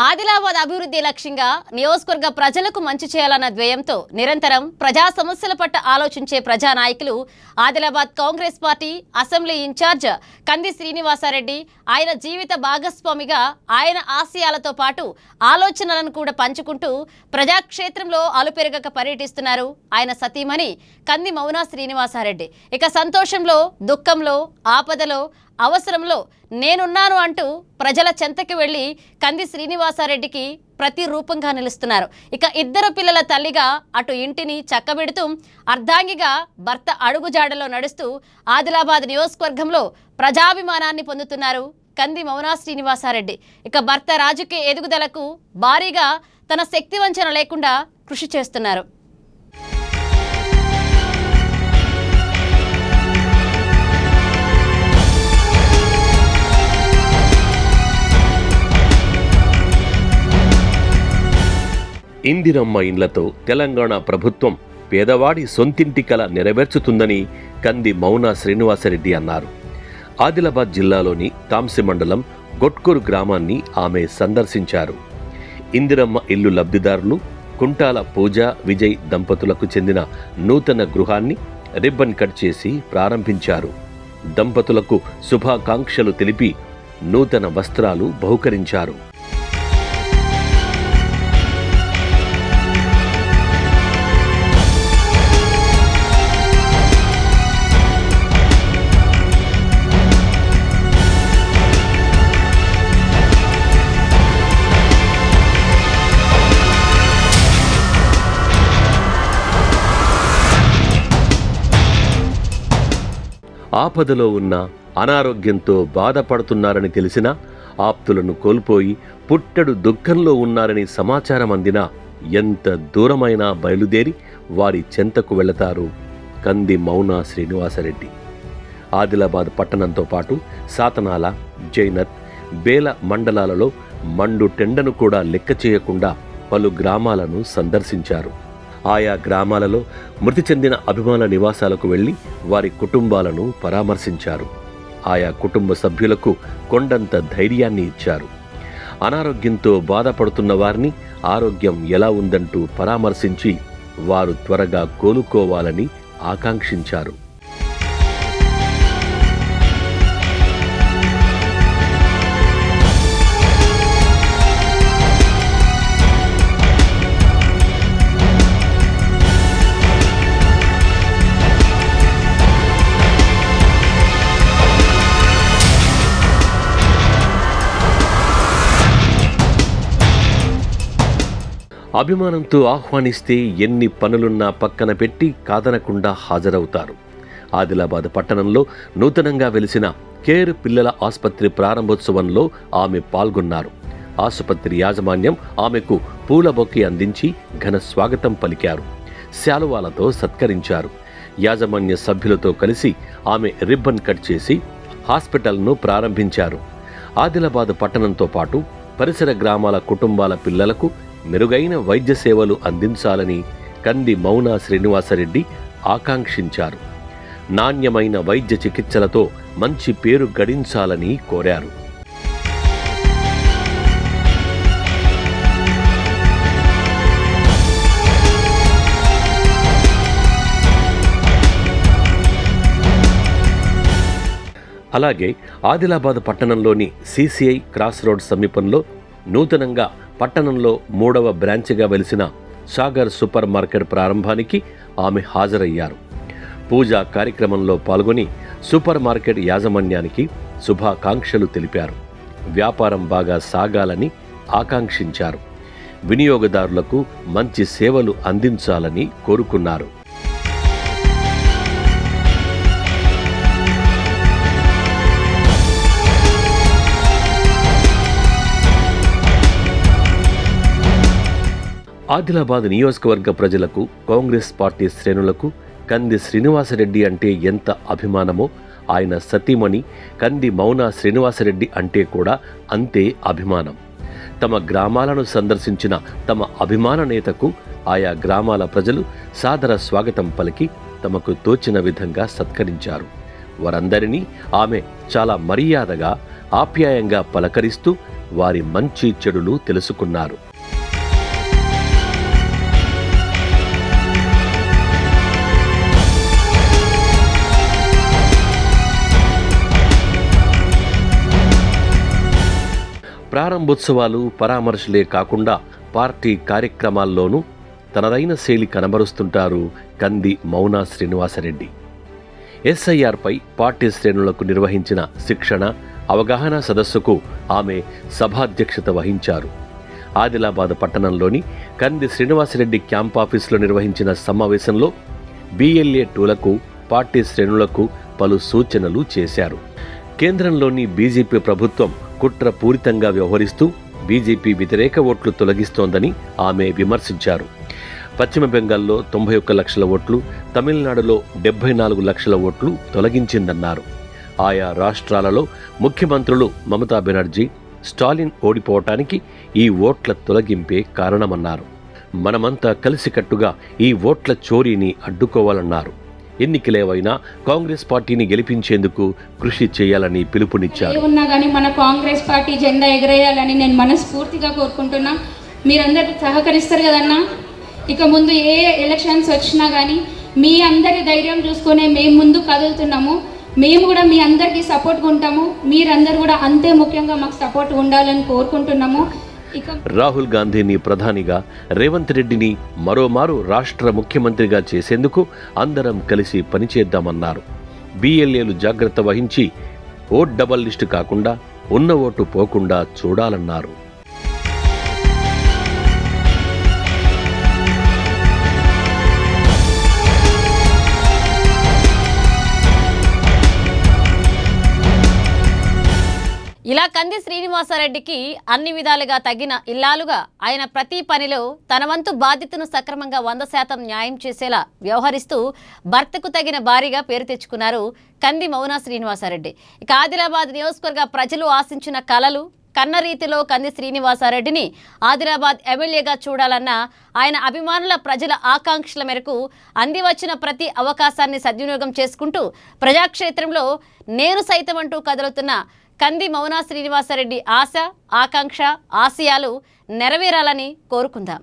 ఆదిలాబాద్ అభివృద్ధి లక్ష్యంగా నియోజకవర్గ ప్రజలకు మంచి చేయాలన్న ధ్యేయంతో నిరంతరం ప్రజా సమస్యల పట్ల ఆలోచించే ప్రజానాయకులు Adilabad Congress party assembly incharge Kandi Srinivasareddy ఆయన జీవిత భాగస్వామిగా ఆయన ఆశయాలతో పాటు ఆలోచనలను కూడా పంచుకుంటూ ప్రజాక్షేత్రంలో అలుపెరగక పర్యటిస్తున్నారు ఆయన సతీమణి కంది మౌనా శ్రీనివాసరెడ్డి. ఇక సంతోషంలో, దుఃఖంలో, ఆపదలో, అవసరంలో నేనున్నాను అంటూ ప్రజల చెంతకి వెళ్లి కంది శ్రీనివాసరెడ్డికి ప్రతి రూపంగా నిలుస్తున్నారు. ఇక ఇద్దరు పిల్లల తల్లిగా అటు ఇంటిని చక్కబెడుతూ అర్ధాంగిగా భర్త అడుగుజాడలో నడుస్తూ ఆదిలాబాద్ నియోజకవర్గంలో ప్రజాభిమానాన్ని పొందుతున్నారు కంది మౌనా శ్రీనివాసరెడ్డి. ఇక భర్త రాజకీయ ఎదుగుదలకు భారీగా తన శక్తి వంచన లేకుండా కృషి చేస్తున్నారు. ఇందిరమ్మ ఇండ్లతో తెలంగాణ ప్రభుత్వం పేదవాడి సొంతింటి కల నెరవేర్చుతుందని కంది మౌనా శ్రీనివాసరెడ్డి అన్నారు. ఆదిలాబాద్ జిల్లాలోని తాంసి మండలం గొట్కూరు గ్రామాన్ని ఆమె సందర్శించారు. ఇందిరమ్మ ఇల్లు లబ్ధిదారులు కుంటాల పూజ, విజయ్ దంపతులకు చెందిన నూతన గృహాన్ని రిబ్బన్ కట్ చేసి ప్రారంభించారు. దంపతులకు శుభాకాంక్షలు తెలిపి నూతన వస్త్రాలు బహుకరించారు. ఆపదలో ఉన్న, అనారోగ్యంతో బాధపడుతున్నారని తెలిసినా ఆప్తులను కోల్పోయి పుట్టెడు దుఃఖంలో ఉన్నారని సమాచారం అందినా ఎంత దూరమైనా బయలుదేరి వారి చెంతకు వెళతారు కంది మౌనా శ్రీనివాసరెడ్డి. ఆదిలాబాద్ పట్టణంతో పాటు సాతనాల, జైనత్, బేల మండలాలలో మండు టెండను కూడా లెక్క చేయకుండా పలు గ్రామాలను సందర్శించారు. ఆయా గ్రామాలలో మృతి చెందిన అభిమాన నివాసాలకు వెళ్లి వారి కుటుంబాలను పరామర్శించారు. ఆయా కుటుంబ సభ్యులకు కొండంత ధైర్యాన్ని ఇచ్చారు. అనారోగ్యంతో బాధపడుతున్న వారిని ఆరోగ్యం ఎలా ఉందంటూ పరామర్శించి వారు త్వరగా కోలుకోవాలని ఆకాంక్షించారు. అభిమానంతో ఆహ్వానిస్తే ఎన్ని పనులున్నా పక్కన పెట్టి కాదనకుండా హాజరవుతారు. ఆదిలాబాద్ పట్టణంలో నూతనంగా వెలిసిన కేర్ పిల్లల ఆసుపత్రి ప్రారంభోత్సవంలో ఆమె పాల్గొన్నారు. ఆసుపత్రి యాజమాన్యం ఆమెకు పూల బొకే అందించి ఘన స్వాగతం పలికారు. శాలువాలతో సత్కరించారు. యాజమాన్య సభ్యులతో కలిసి ఆమె రిబ్బన్ కట్ చేసి హాస్పిటల్ను ప్రారంభించారు. ఆదిలాబాద్ పట్టణంతో పాటు పరిసర గ్రామాల కుటుంబాల పిల్లలకు మెరుగైన వైద్య సేవలు అందించాలని కంది మౌనా శ్రీనివాసరెడ్డి ఆకాంక్షించారు. నాణ్యమైన వైద్య చికిత్సలతో మంచి పేరు గడించాలని కోరారు. అలాగే ఆదిలాబాద్ పట్టణంలోని సిసిఐ క్రాస్ రోడ్ సమీపంలో నూతనంగా పట్టణంలో 3వ బ్రాంచ్గా వెలిసిన సాగర్ సూపర్ మార్కెట్ ప్రారంభానికి ఆమె హాజరయ్యారు. పూజా కార్యక్రమంలో పాల్గొని సూపర్ మార్కెట్ యాజమాన్యానికి శుభాకాంక్షలు తెలిపారు. వ్యాపారం బాగా సాగాలని ఆకాంక్షించారు. వినియోగదారులకు మంచి సేవలు అందించాలని కోరుకున్నారు. ఆదిలాబాద్ నియోజకవర్గ ప్రజలకు, కాంగ్రెస్ పార్టీ శ్రేణులకు కంది శ్రీనివాసరెడ్డి అంటే ఎంత అభిమానమో ఆయన సతీమణి కంది మౌనా శ్రీనివాసరెడ్డి అంటే కూడా అంతే అభిమానం. తమ గ్రామాలను సందర్శించిన తమ అభిమాన నేతకు ఆయా గ్రామాల ప్రజలు సాదర స్వాగతం పలికి తమకు తోచిన విధంగా సత్కరించారు. వారందరినీ ఆమె చాలా మర్యాదగా ఆప్యాయంగా పలకరిస్తూ వారి మంచి చెడులు తెలుసుకున్నారు. ప్రారంభోత్సవాలు, పరామర్శలే కాకుండా పార్టీ కార్యక్రమాల్లోనూ తనదైన శైలి కనబరుస్తుంటారు కంది మౌనా శ్రీనివాసరెడ్డి. ఎస్ఐఆర్పై పార్టీ శ్రేణులకు నిర్వహించిన శిక్షణ, అవగాహన సదస్సుకు ఆమె సభాధ్యక్షత వహించారు. ఆదిలాబాద్ పట్టణంలోని కంది శ్రీనివాసరెడ్డి క్యాంప్ ఆఫీసులో నిర్వహించిన సమావేశంలో BLA 2లకు పార్టీ శ్రేణులకు పలు సూచనలు చేశారు. కేంద్రంలోని బీజేపీ ప్రభుత్వం కుట్రపూరితంగా వ్యవహరిస్తూ బీజేపీ వ్యతిరేక ఓట్లు తొలగిస్తోందని ఆమె విమర్శించారు. పశ్చిమ బెంగాల్లో 91 లక్షల ఓట్లు, తమిళనాడులో 74 లక్షల ఓట్లు తొలగించిందన్నారు. ఆయా రాష్ట్రాలలో ముఖ్యమంత్రులు మమతా బెనర్జీ, స్టాలిన్ ఓడిపోవటానికి ఈ ఓట్ల తొలగింపే కారణమన్నారు. మనమంతా కలిసికట్టుగా ఈ ఓట్ల చోరీని అడ్డుకోవాలన్నారు. ఎన్నికలేవైనా కాంగ్రెస్ పార్టీని గెలిపించేందుకు కృషి చేయాలని పిలుపునిచ్చారు. ఉన్నా కానీ మన కాంగ్రెస్ పార్టీ జెండా ఎగరేయాలని నేను మనస్ఫూర్తిగా కోరుకుంటున్నా. మీరందరూ సహకరిస్తారు కదన్నా. ఇక ముందు ఏ ఎలక్షన్స్ వచ్చినా కానీ మీ అందరి ధైర్యం చూసుకునే మేము ముందు కదులుతున్నాము. మేము కూడా మీ అందరికీ సపోర్ట్గా ఉంటాము. మీరందరూ కూడా అంతే ముఖ్యంగా మాకు సపోర్ట్ ఉండాలని కోరుకుంటున్నాము. రాహుల్ గాంధీని ప్రధానిగా, రేవంత్ రెడ్డిని మరోమారు రాష్ట్ర ముఖ్యమంత్రిగా చేసేందుకు అందరం కలిసి పనిచేద్దామన్నారు. BLAలు జాగ్రత్త వహించి ఓట్ డబల్ లిస్టు కాకుండా ఉన్న ఓటు పోకుండా చూడాలన్నారు. ఇలా కంది శ్రీనివాసరెడ్డికి అన్ని విధాలుగా తగిన ఇల్లాలుగా ఆయన ప్రతి పనిలో తన వంతు బాధ్యతను సక్రమంగా 100% న్యాయం చేసేలా వ్యవహరిస్తూ భర్తకు తగిన భారీగా పేరు తెచ్చుకున్నారు కంది మౌనా శ్రీనివాసరెడ్డి. ఇక ఆదిలాబాద్ నియోజకవర్గ ప్రజలు ఆశించిన కలలు కన్న రీతిలో కంది శ్రీనివాసరెడ్డిని ఆదిలాబాద్ ఎమ్మెల్యేగా చూడాలన్న ఆయన అభిమానుల ప్రజల ఆకాంక్షల మేరకు అందివచ్చిన ప్రతి అవకాశాన్ని సద్వినియోగం చేసుకుంటూ ప్రజాక్షేత్రంలో నేను సైతం అంటూ కదులుతున్న కంది మౌనా శ్రీనివాసరెడ్డి ఆశ, ఆకాంక్ష, ఆశయాలు నెరవేరాలని కోరుకుందాం.